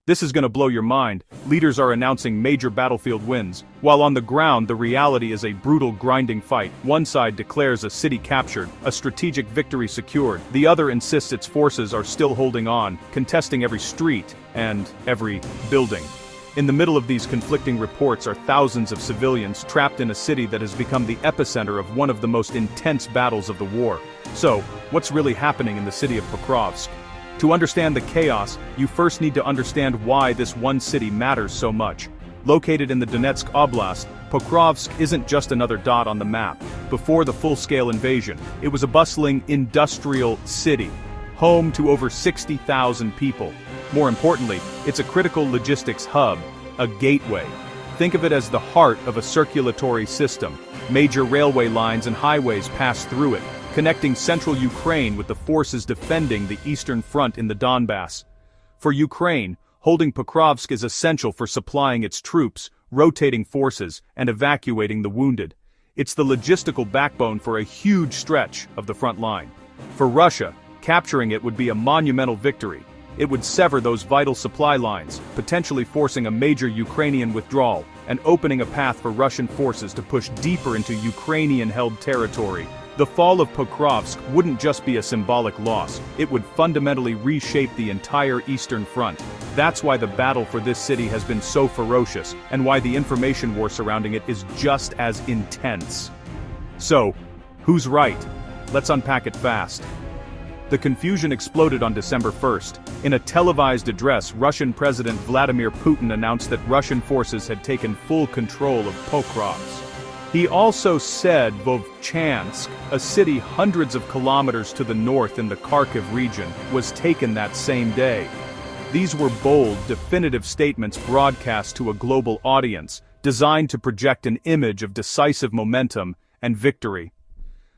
This is gonna blow your mind. Leaders are announcing major battlefield wins, while on the ground the reality is a brutal grinding fight. One side declares a city captured, a strategic victory secured. The other insists its forces are still holding on, contesting every street and every building. In the middle of these conflicting reports are thousands of civilians trapped in a city that has become the epicenter of one of the most intense battles of the war. So, what's really happening in the city of Pokrovsk? To understand the chaos, you first need to understand why this one city matters so much. Located in the Donetsk Oblast, Pokrovsk isn't just another dot on the map. Before the full-scale invasion, it was a bustling industrial city, home to over 60,000 people. More importantly, it's a critical logistics hub, a gateway. Think of it as the heart of a circulatory system. Major railway lines and highways pass through it, connecting central Ukraine with the forces defending the eastern front in the Donbass. For Ukraine, holding Pokrovsk is essential for supplying its troops, rotating forces, and evacuating the wounded. It's the logistical backbone for a huge stretch of the front line. For Russia, capturing it would be a monumental victory. It would sever those vital supply lines, potentially forcing a major Ukrainian withdrawal, and opening a path for Russian forces to push deeper into Ukrainian-held territory. The fall of Pokrovsk wouldn't just be a symbolic loss, it would fundamentally reshape the entire Eastern Front. That's why the battle for this city has been so ferocious, and why the information war surrounding it is just as intense. So, who's right? Let's unpack it fast. The confusion exploded on December 1st. In a televised address, Russian President Vladimir Putin announced that Russian forces had taken full control of Pokrovsk. He also said Vovchansk, a city hundreds of kilometers to the north in the Kharkiv region, was taken that same day. These were bold, definitive statements broadcast to a global audience, designed to project an image of decisive momentum and victory.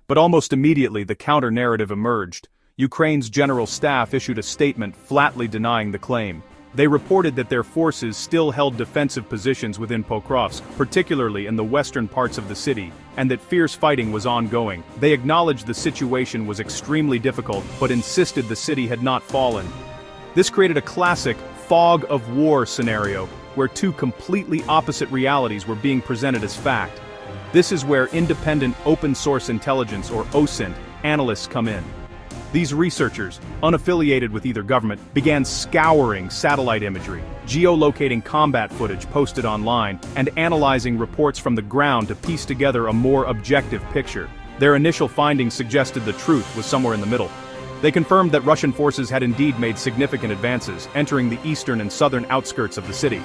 But almost immediately the counter-narrative emerged. Ukraine's general staff issued a statement flatly denying the claim. They reported that their forces still held defensive positions within Pokrovsk, particularly in the western parts of the city, and that fierce fighting was ongoing. They acknowledged the situation was extremely difficult, but insisted the city had not fallen. This created a classic fog of war scenario, where two completely opposite realities were being presented as fact. This is where independent open-source intelligence, or OSINT, analysts come in. These researchers, unaffiliated with either government, began scouring satellite imagery, geolocating combat footage posted online, and analyzing reports from the ground to piece together a more objective picture. Their initial findings suggested the truth was somewhere in the middle. They confirmed that Russian forces had indeed made significant advances, entering the eastern and southern outskirts of the city.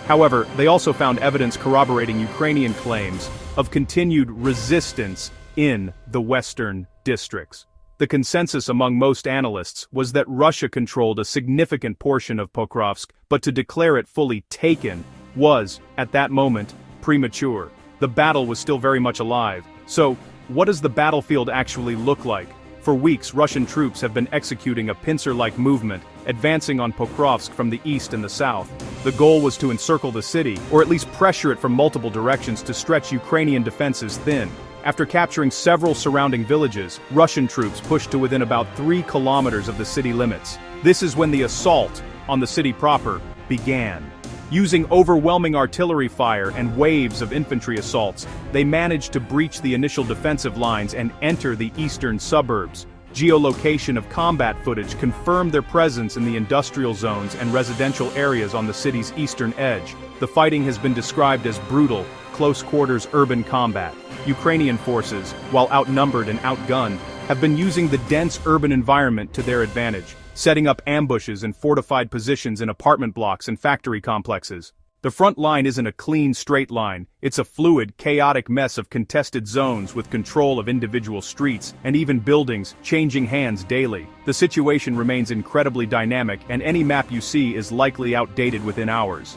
However, they also found evidence corroborating Ukrainian claims of continued resistance in the western districts. The consensus among most analysts was that Russia controlled a significant portion of Pokrovsk, but to declare it fully taken was, at that moment, premature. The battle was still very much alive. So, what does the battlefield actually look like? For weeks, Russian troops have been executing a pincer-like movement, advancing on Pokrovsk from the east and the south. The goal was to encircle the city, or at least pressure it from multiple directions to stretch Ukrainian defenses thin. After capturing several surrounding villages, Russian troops pushed to within about 3 kilometers of the city limits. This is when the assault on the city proper began. Using overwhelming artillery fire and waves of infantry assaults, they managed to breach the initial defensive lines and enter the eastern suburbs. Geolocation of combat footage confirmed their presence in the industrial zones and residential areas on the city's eastern edge. The fighting has been described as brutal, close-quarters urban combat. Ukrainian forces, while outnumbered and outgunned, have been using the dense urban environment to their advantage, setting up ambushes and fortified positions in apartment blocks and factory complexes. The front line isn't a clean, straight line, it's a fluid, chaotic mess of contested zones with control of individual streets and even buildings changing hands daily. The situation remains incredibly dynamic, and any map you see is likely outdated within hours.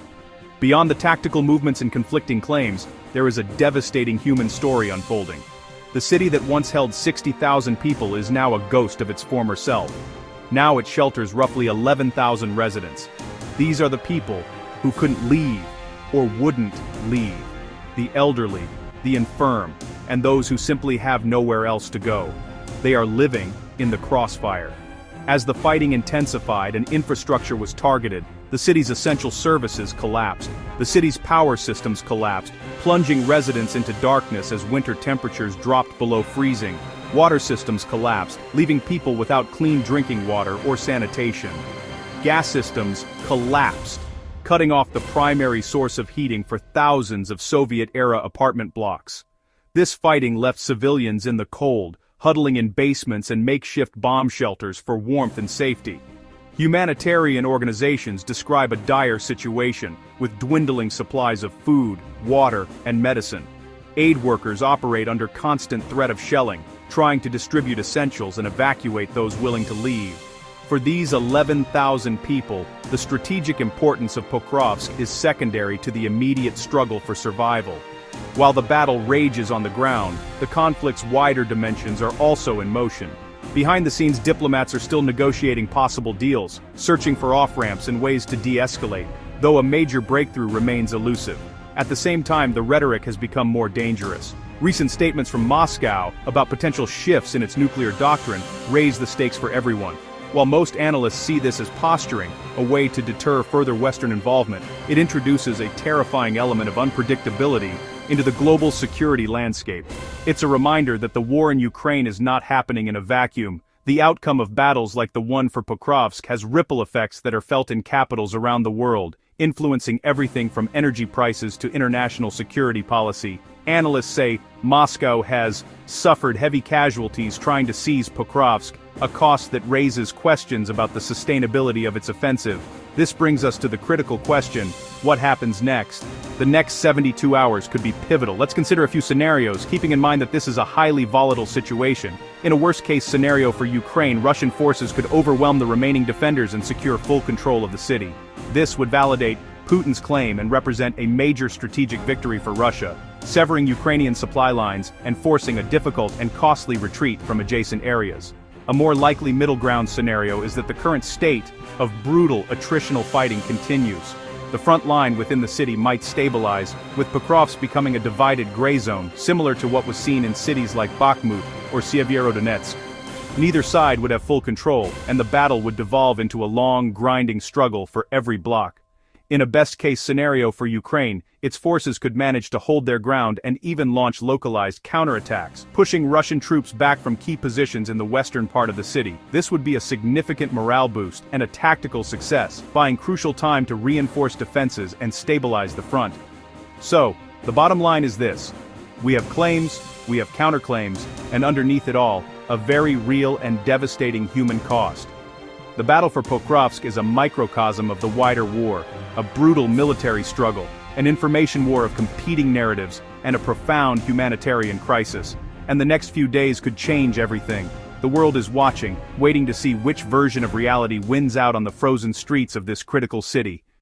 Beyond the tactical movements and conflicting claims, there is a devastating human story unfolding. The city that once held 60,000 people is now a ghost of its former self. Now it shelters roughly 11,000 residents. These are the people who couldn't leave or wouldn't leave. The elderly, the infirm, and those who simply have nowhere else to go. They are living in the crossfire. As the fighting intensified and infrastructure was targeted, The city's essential services collapsed. The city's power systems collapsed, plunging residents into darkness as winter temperatures dropped below freezing. Water systems collapsed, leaving people without clean drinking water or sanitation. Gas systems collapsed, cutting off the primary source of heating for thousands of Soviet-era apartment blocks. This fighting left civilians in the cold, huddling in basements and makeshift bomb shelters for warmth and safety. Humanitarian organizations describe a dire situation, with dwindling supplies of food, water, and medicine. Aid workers operate under constant threat of shelling, trying to distribute essentials and evacuate those willing to leave. For these 11,000 people, the strategic importance of Pokrovsk is secondary to the immediate struggle for survival. While the battle rages on the ground, the conflict's wider dimensions are also in motion. Behind the scenes, diplomats are still negotiating possible deals, searching for off-ramps and ways to de-escalate, though a major breakthrough remains elusive. At the same time, the rhetoric has become more dangerous. Recent statements from Moscow about potential shifts in its nuclear doctrine raise the stakes for everyone. While most analysts see this as posturing, a way to deter further Western involvement, it introduces a terrifying element of unpredictability into the global security landscape. It's a reminder that the war in Ukraine is not happening in a vacuum. The outcome of battles like the one for Pokrovsk has ripple effects that are felt in capitals around the world, influencing everything from energy prices to international security policy. Analysts say Moscow has suffered heavy casualties trying to seize Pokrovsk, a cost that raises questions about the sustainability of its offensive. This brings us to the critical question: what happens next? The next 72 hours could be pivotal. Let's consider a few scenarios, keeping in mind that this is a highly volatile situation. In a worst-case scenario for Ukraine, Russian forces could overwhelm the remaining defenders and secure full control of the city. This would validate Putin's claim and represent a major strategic victory for Russia, severing Ukrainian supply lines and forcing a difficult and costly retreat from adjacent areas. A more likely middle ground scenario is that the current state of brutal attritional fighting continues. The front line within the city might stabilize, with Pokrovsk becoming a divided gray zone, similar to what was seen in cities like Bakhmut or Sievierodonetsk. Neither side would have full control, and the battle would devolve into a long, grinding struggle for every block. In a best-case scenario for Ukraine, its forces could manage to hold their ground and even launch localized counterattacks, pushing Russian troops back from key positions in the western part of the city. This would be a significant morale boost and a tactical success, buying crucial time to reinforce defenses and stabilize the front. So, the bottom line is this: we have claims, we have counterclaims, and underneath it all, a very real and devastating human cost. The battle for Pokrovsk is a microcosm of the wider war, a brutal military struggle, an information war of competing narratives, and a profound humanitarian crisis. And the next few days could change everything. The world is watching, waiting to see which version of reality wins out on the frozen streets of this critical city.